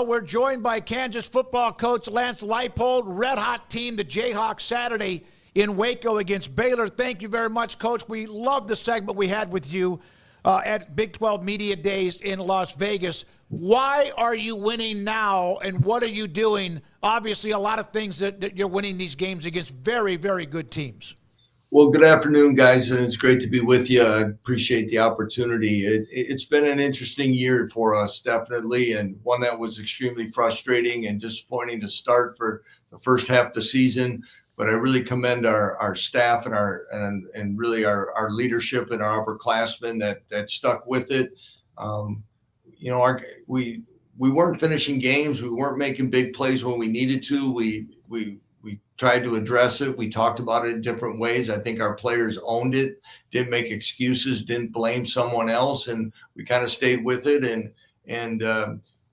Well, we're joined by Kansas football coach Lance Leipold. Red hot team, the Jayhawks, Saturday in Waco against Baylor. Thank you very much, Coach. We love the segment we had with you at Big 12 Media Days in Las Vegas. Why are you winning now, and what are you doing? Obviously, a lot of things that you're winning these games against very, very good teams. Well, good afternoon, guys, and it's great to be with you. I appreciate the opportunity. It's been an interesting year for us, definitely, and one that was extremely frustrating and disappointing to start for the first half of the season. But I really commend our staff and really our leadership and our upperclassmen that stuck with it. We weren't finishing games. We weren't making big plays when we needed to. We tried to address it. We talked about it in different ways. I think our players owned it, didn't make excuses, didn't blame someone else, and we kind of stayed with it. And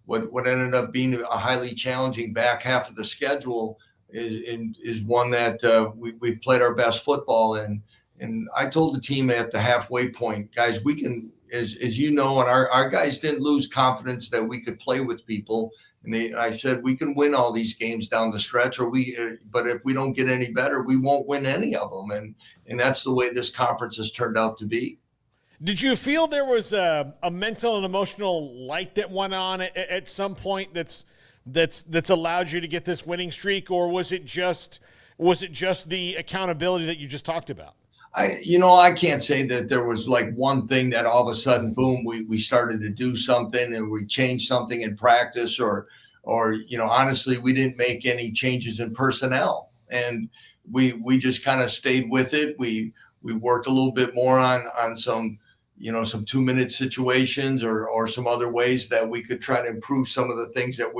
what ended up being a highly challenging back half of the schedule is one that we played our best football. And I told the team at the halfway point, guys, we can, as you know, and our guys didn't lose confidence that we could play with people. And I said, we can win all these games down the stretch, but if we don't get any better, we won't win any of them. And that's the way this conference has turned out to be. Did you feel there was a mental and emotional light that went on at some point that's allowed you to get this winning streak, or was it just the accountability that you just talked about? I can't say that there was like one thing that all of a sudden, boom, we started to do something and we changed something in practice or honestly, we didn't make any changes in personnel, and we just kind of stayed with it. We worked a little bit more on some 2-minute situations or some other ways that we could try to improve some of the things that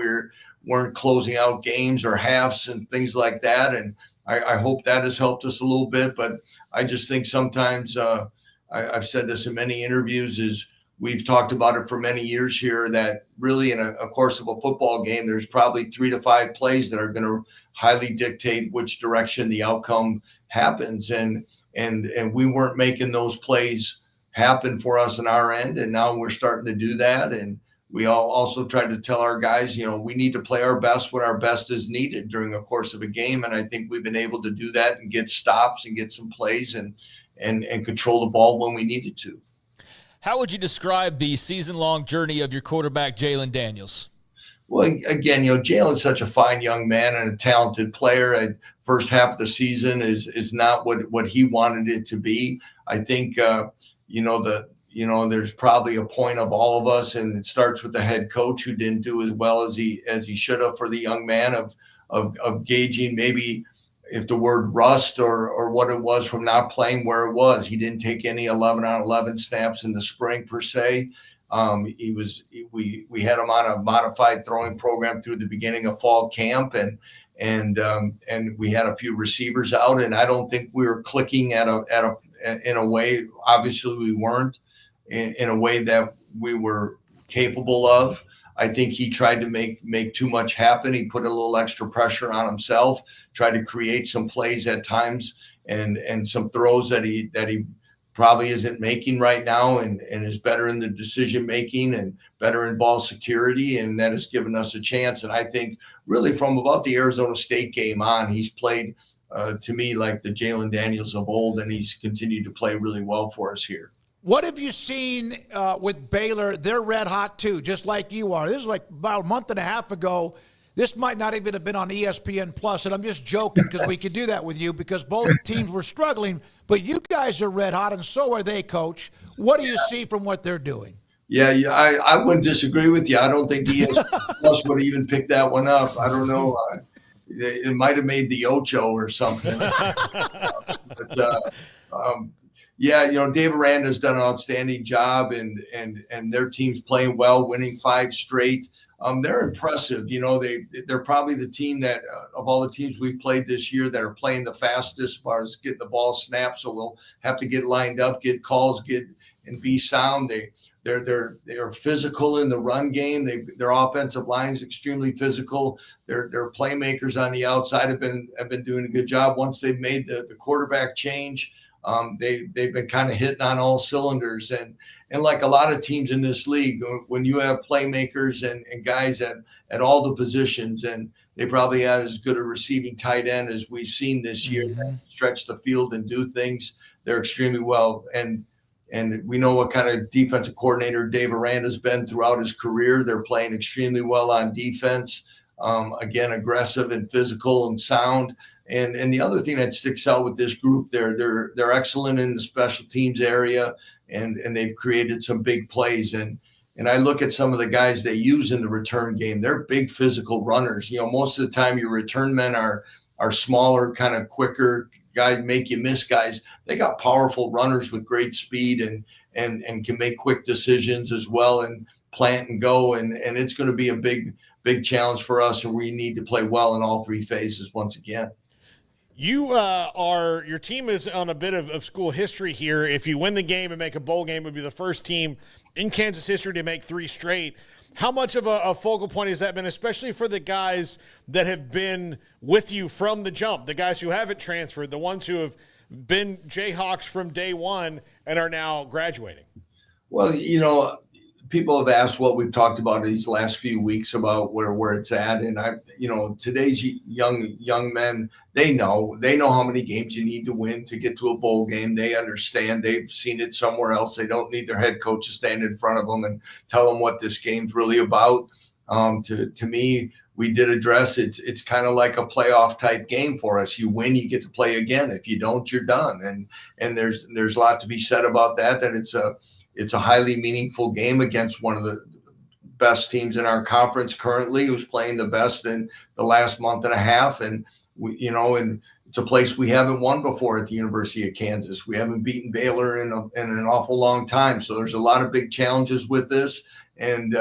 weren't closing out games or halves and things like that. And I hope that has helped us a little bit, but I just think sometimes I've said this in many interviews, is we've talked about it for many years here, that really in a course of a football game, there's probably 3 to 5 plays that are going to highly dictate which direction the outcome happens. And we weren't making those plays happen for us on our end. And now we're starting to do that. And we all also tried to tell our guys, we need to play our best when our best is needed during the course of a game. And I think we've been able to do that and get stops and get some plays and control the ball when we needed to. How would you describe the season-long journey of your quarterback, Jalon Daniels? Well, again, Jalon's such a fine young man and a talented player. First half of the season is not what he wanted it to be. I think, there's probably a point of all of us, and it starts with the head coach who didn't do as well as he should have for the young man of gauging maybe if the word rust or what it was from not playing where it was. He didn't take any 11-on-11 snaps in the spring per se. We had him on a modified throwing program through the beginning of fall camp, and we had a few receivers out, and I don't think we were clicking in a way. Obviously, we weren't in a way that we were capable of. I think he tried to make too much happen. He put a little extra pressure on himself, tried to create some plays at times and some throws that he probably isn't making right now, and is better in the decision making and better in ball security, and that has given us a chance. And I think really from about the Arizona State game on, he's played to me like the Jalon Daniels of old, and he's continued to play really well for us here. What have you seen with Baylor? They're red hot too, just like you are. This is like about a month and a half ago. This might not even have been on ESPN Plus, and I'm just joking because we could do that with you because both teams were struggling. But you guys are red hot, and so are they, Coach. What do you see from what they're doing? Yeah, I wouldn't disagree with you. I don't think ESPN Plus would have even picked that one up. I don't know. It might have made the Ocho or something. Dave Aranda's done an outstanding job, and their team's playing well, winning 5 straight. They're impressive. They're probably the team that of all the teams we've played this year that are playing the fastest as far as getting the ball snapped. So we'll have to get lined up, get calls, and be sound. They're physical in the run game. Their offensive line is extremely physical. Their playmakers on the outside have been doing a good job. Once they've made the quarterback change, They've been kind of hitting on all cylinders, and like a lot of teams in this league, when you have playmakers and guys at all the positions, and they probably have as good a receiving tight end as we've seen this year, that stretch the field and do things. They're extremely well. And we know what kind of defensive coordinator Dave Aranda's been throughout his career. They're playing extremely well on defense. Again, aggressive and physical and sound. And the other thing that sticks out with this group, they're excellent in the special teams area, and they've created some big plays. And I look at some of the guys they use in the return game. They're big physical runners. Most of the time your return men are smaller, kind of quicker guys, make you miss guys. They got powerful runners with great speed and can make quick decisions as well and plant and go. And it's going to be a big challenge for us, and we need to play well in all three phases once again. Your team is on a bit of school history here. If you win the game and make a bowl game, it would be the first team in Kansas history to make 3 straight. How much of a focal point has that been, especially for the guys that have been with you from the jump, the guys who haven't transferred, the ones who have been Jayhawks from day one and are now graduating? Well, people have asked what we've talked about these last few weeks about where it's at. And today's young men, they know how many games you need to win to get to a bowl game. They understand. They've seen it somewhere else. They don't need their head coach to stand in front of them and tell them what this game's really about. To me, we did address it's kind of like a playoff type game for us. You win, you get to play again. If you don't, you're done. And there's a lot to be said about that it's a highly meaningful game against one of the best teams in our conference currently, who's playing the best in the last month and a half. And and it's a place we haven't won before at the University of Kansas. We haven't beaten Baylor in an awful long time. So there's a lot of big challenges with this. And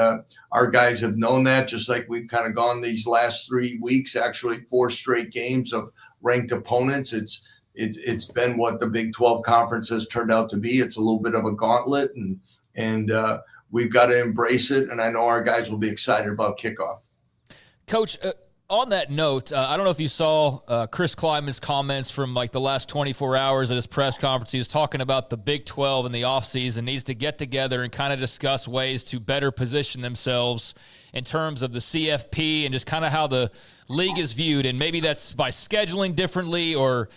our guys have known that, just like we've kind of gone these last 3 weeks, actually 4 straight games of ranked opponents. It's been what the Big 12 conference has turned out to be. It's a little bit of a gauntlet, and we've got to embrace it. And I know our guys will be excited about kickoff. Coach, on that note, I don't know if you saw Chris Kleiman's comments from like the last 24 hours at his press conference. He was talking about the Big 12 in the offseason needs to get together and kind of discuss ways to better position themselves in terms of the CFP and just kind of how the league is viewed. And maybe that's by scheduling differently or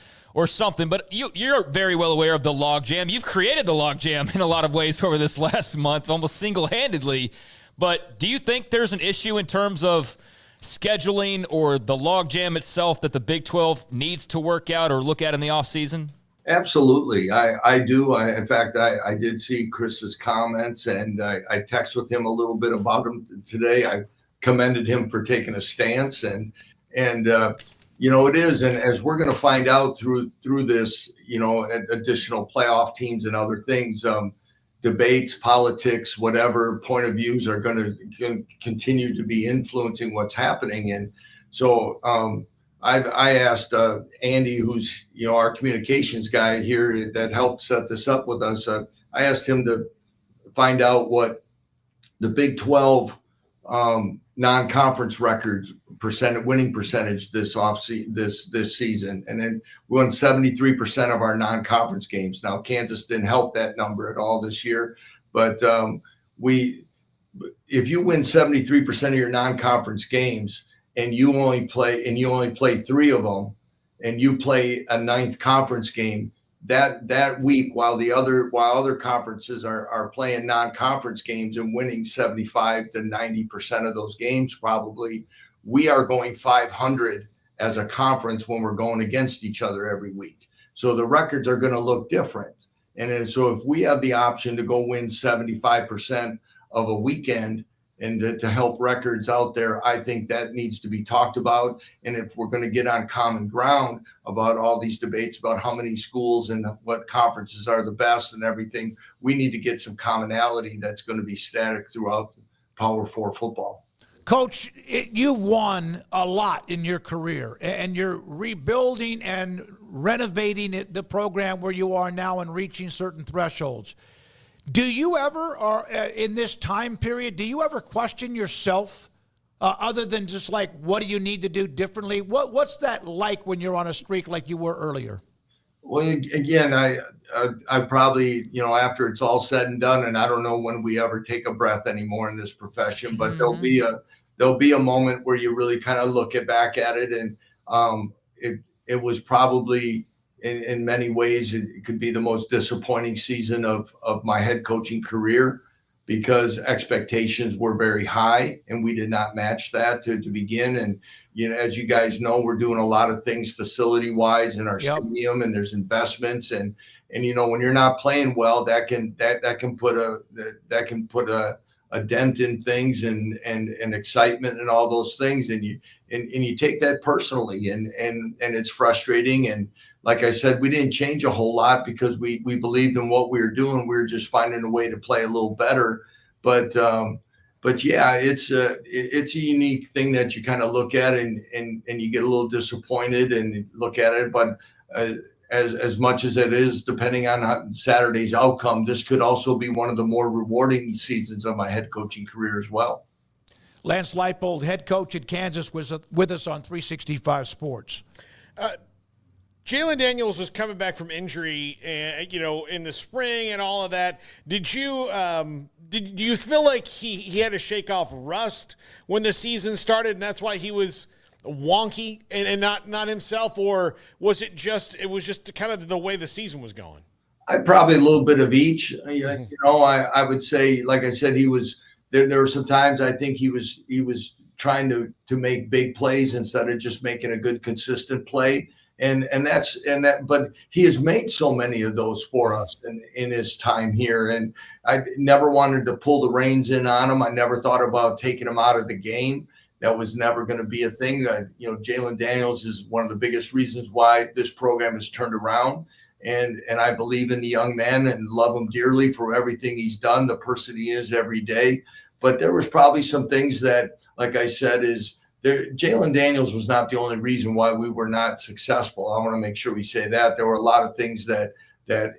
something, but you're very well aware of the logjam. You've created the logjam in a lot of ways over this last month, almost single-handedly. But do you think there's an issue in terms of scheduling or the logjam itself that the Big 12 needs to work out or look at in the offseason? Absolutely. I do. In fact, I did see Chris's comments, and I texted with him a little bit about him today. I commended him for taking a stance, and it is. And as we're going to find out through this, additional playoff teams and other things, debates, politics, whatever point of views are going to continue to be influencing what's happening. And so I asked Andy, who's, our communications guy here that helped set this up with us. I asked him to find out what the Big 12 non-conference records winning percentage this season, and then we won 73% of our non-conference games. Now Kansas didn't help that number at all this year, but if you win 73% of your non-conference games and you only play 3 of them, and you play a 9th conference game that week, while other conferences are playing non-conference games and winning 75 to 90% of those games, probably, we are going 500 as a conference when we're going against each other every week. So the records are going to look different. And so if we have the option to go win 75% of a weekend and to help records out there, I think that needs to be talked about. And if we're going to get on common ground about all these debates about how many schools and what conferences are the best and everything, we need to get some commonality that's going to be static throughout Power 4 football. Coach, you've won a lot in your career, and you're rebuilding and renovating the program where you are now and reaching certain thresholds. Do you ever, or in this time period, do you ever question yourself other than just like, what do you need to do differently? What's that like when you're on a streak like you were earlier? Well, again, I probably, after it's all said and done, and I don't know when we ever take a breath anymore in this profession, but there'll be a moment where you really kind of look back at it, and it was probably in many ways it could be the most disappointing season of my head coaching career, because expectations were very high and we did not match that to begin. And as you guys know, we're doing a lot of things facility wise in our stadium, and there's investments, and when you're not playing well, that can put a dent in things and excitement and all those things, and you take that personally, and it's frustrating. And like I said, we didn't change a whole lot because we believed in what we were doing. We were just finding a way to play a little better. But yeah, it's a unique thing that you kind of look at and you get a little disappointed and look at it. But as much as it is, depending on Saturday's outcome, this could also be one of the more rewarding seasons of my head coaching career as well. Lance Leipold, head coach at Kansas, was with us on 365 Sports. Jalon Daniels was coming back from injury, in the spring and all of that. Do you feel like he had to shake off rust when the season started, and that's why he was wonky and not himself, or was it just kind of the way the season was going? I probably a little bit of each. I would say, like I said, he was there. There were some times I think he was trying to make big plays instead of just making a good consistent play. But he has made so many of those for us in his time here. And I never wanted to pull the reins in on him. I never thought about taking him out of the game. That was never going to be a thing. Jalon Daniels is one of the biggest reasons why this program has turned around. And I believe in the young man and love him dearly for everything he's done, the person he is every day. But there was probably some things that, like I said, Jalon Daniels was not the only reason why we were not successful. I want to make sure we say that. There were a lot of things that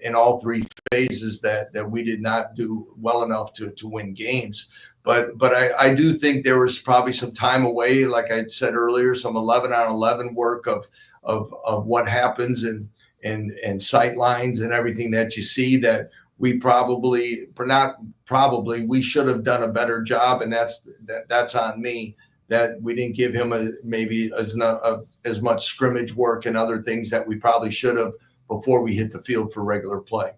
in all three phases that we did not do well enough to win games. But I do think there was probably some time away, like I said earlier, some 11-on-11 work of what happens and sight lines and everything that you see that we we should have done a better job, and that's on me. That we didn't give him maybe as much scrimmage work and other things that we probably should have before we hit the field for regular play.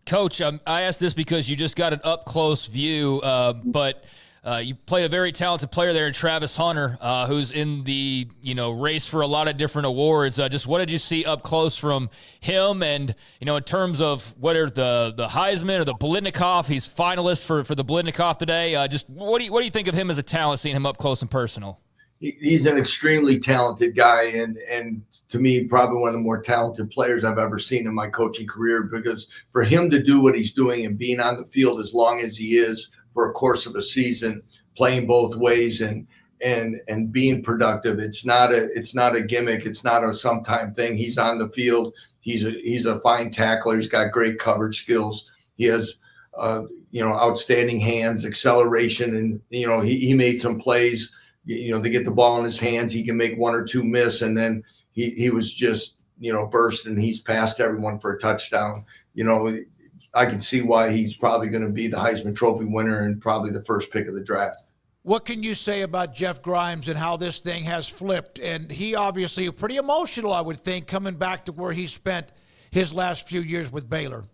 Coach, I asked this because you just got an up-close view, but you played a very talented player there in Travis Hunter, who's in the race for a lot of different awards. Just what did you see up close from him? And in terms of whether the Heisman or the Blitnikoff, he's finalist for the Blitnikoff today. Just what do you think of him as a talent? Seeing him up close and personal. He's an extremely talented guy, and to me, probably one of the more talented players I've ever seen in my coaching career. Because for him to do what he's doing and being on the field as long as he is for a course of a season, playing both ways and being productive, it's not a gimmick. It's not a sometime thing. He's on the field. He's a fine tackler. He's got great coverage skills. He has outstanding hands, acceleration, and he made some plays. They get the ball in his hands, he can make one or two miss, and then he was just burst, and he's passed everyone for a touchdown. I can see why he's probably going to be the Heisman Trophy winner and probably the first pick of the draft. What can you say about Jeff Grimes and how this thing has flipped? And he obviously pretty emotional, I would think, coming back to where he spent his last few years with Baylor.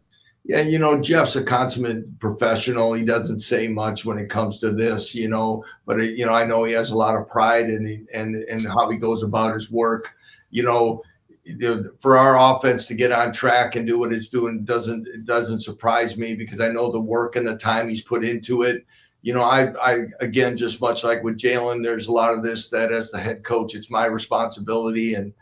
Yeah, Jeff's a consummate professional. He doesn't say much when it comes to this, but I know he has a lot of pride in how he goes about his work. For our offense to get on track and do what it's doing doesn't surprise me, because I know the work and the time he's put into it. I again, just much like with Jalon, there's a lot of this that as the head coach, it's my responsibility, and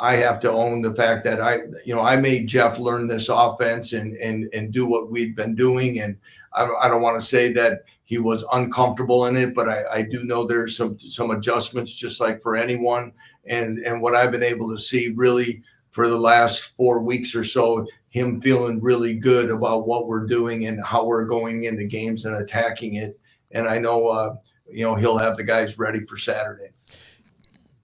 I have to own the fact that I made Jeff learn this offense and do what we've been doing. And I don't want to say that he was uncomfortable in it, but I do know there's some adjustments, just like for anyone. And what I've been able to see really for the last 4 weeks or so, him feeling really good about what we're doing and how we're going into games and attacking it. And I know, he'll have the guys ready for Saturday.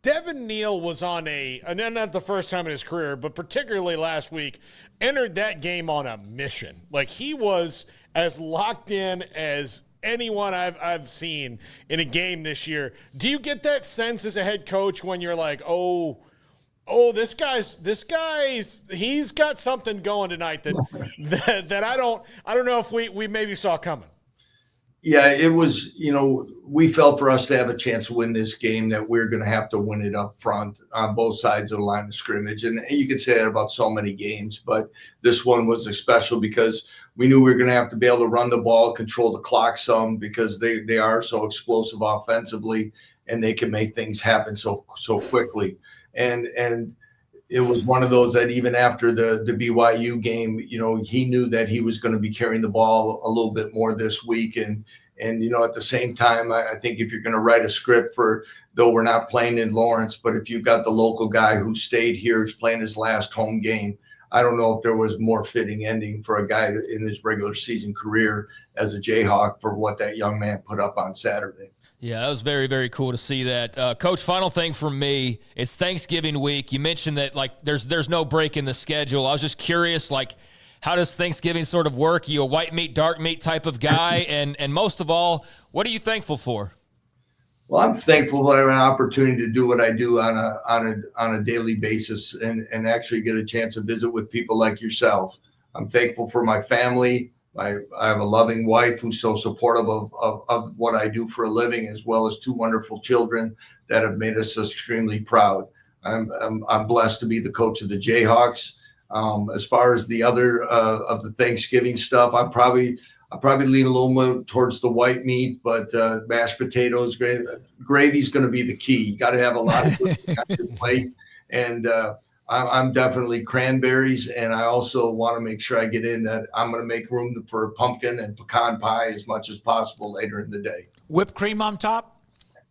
Devin Neal was on and not the first time in his career, but particularly last week, entered that game on a mission. Like, he was as locked in as anyone I've seen in a game this year. Do you get that sense as a head coach when you're like, oh, this guy's he's got something going tonight that I don't know if we maybe saw coming? Yeah, it was, we felt for us to have a chance to win this game that we're going to have to win it up front on both sides of the line of scrimmage. And you could say that about so many games, but this one was special because we knew we were going to have to be able to run the ball, control the clock some, because they are so explosive offensively and they can make things happen so quickly. And it was one of those that even after the BYU game, he knew that he was going to be carrying the ball a little bit more this week. And at the same time, I think if you're going to write a script though we're not playing in Lawrence, but if you've got the local guy who stayed here, is playing his last home game, I don't know if there was more fitting ending for a guy in his regular season career as a Jayhawk for what that young man put up on Saturday. Yeah, that was very, very cool to see that. Coach, final thing from me, it's Thanksgiving week. You mentioned that, there's no break in the schedule. I was just curious, how does Thanksgiving sort of work? Are you a white meat, dark meat type of guy? And most of all, what are you thankful for? Well, I'm thankful for an opportunity to do what I do on a daily basis and actually get a chance to visit with people like yourself. I'm thankful for my family. I have a loving wife who's so supportive of what I do for a living, as well as two wonderful children that have made us extremely proud. I'm blessed to be the coach of the Jayhawks. As far as the other of the Thanksgiving stuff, I'll probably lean a little more towards the white meat, but mashed potatoes, gravy's going to be the key. You got to have a lot of food on your plate, and I'm definitely cranberries, and I also want to make sure I get in that I'm going to make room for pumpkin and pecan pie as much as possible later in the day. Whipped cream on top?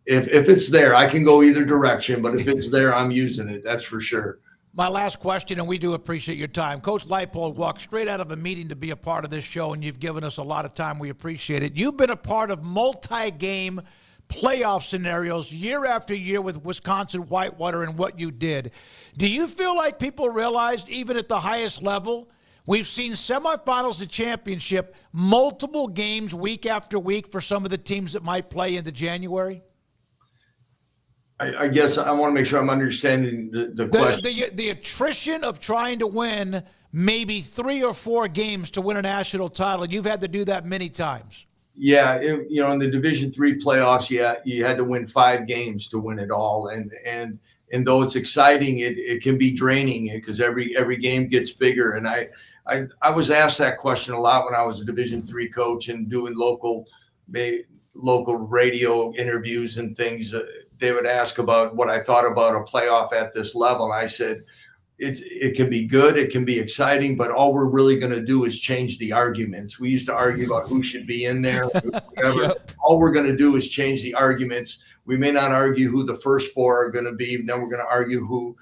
If it's there, I can go either direction, but if it's there, I'm using it. That's for sure. My last question, and we do appreciate your time. Coach Leipold walked straight out of a meeting to be a part of this show, and you've given us a lot of time. We appreciate it. You've been a part of multi-game playoff scenarios year after year with Wisconsin Whitewater and what you did. Do you feel like people realized, even at the highest level, we've seen semifinals to championship, multiple games week after week for some of the teams that might play into January? I guess I want to make sure I'm understanding the question. The attrition of trying to win maybe 3 or 4 games to win a national title, and you've had to do that many times. Yeah, in the Division III playoffs, you had to win 5 games to win it all, and though it's exciting, it can be draining because every game gets bigger. And I was asked that question a lot when I was a Division III coach and doing local radio interviews and things. They would ask about what I thought about a playoff at this level, and I said, it can be good, it can be exciting, but all we're really going to do is change the arguments. We used to argue about who should be in there, whatever. Yep. All we're going to do is change the arguments. We may not argue who the first 4 are going to be, then we're going to argue who,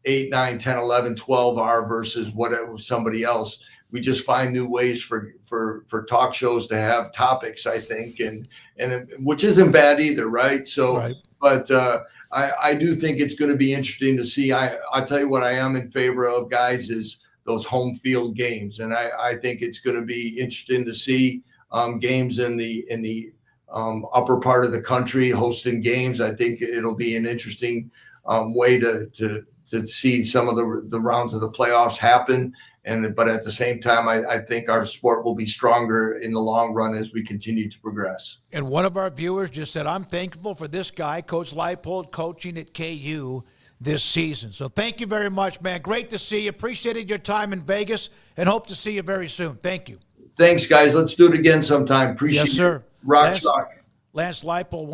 8, 9, 10, 11, 12 are versus whatever somebody else. We just find new ways for talk shows to have topics, I think, and which isn't bad either, right? So, right. But I do think it's going to be interesting to see. I'll tell you what I am in favor of, guys, is those home field games, and I think it's going to be interesting to see games in the upper part of the country hosting games. I think it'll be an interesting way to see some of the rounds of the playoffs happen. But at the same time, I think our sport will be stronger in the long run as we continue to progress. And one of our viewers just said, I'm thankful for this guy, Coach Leipold, coaching at KU this season. So thank you very much, man. Great to see you. Appreciated your time in Vegas and hope to see you very soon. Thank you. Thanks, guys. Let's do it again sometime. Appreciate it. Yes, sir. Rock. Lance Leipold.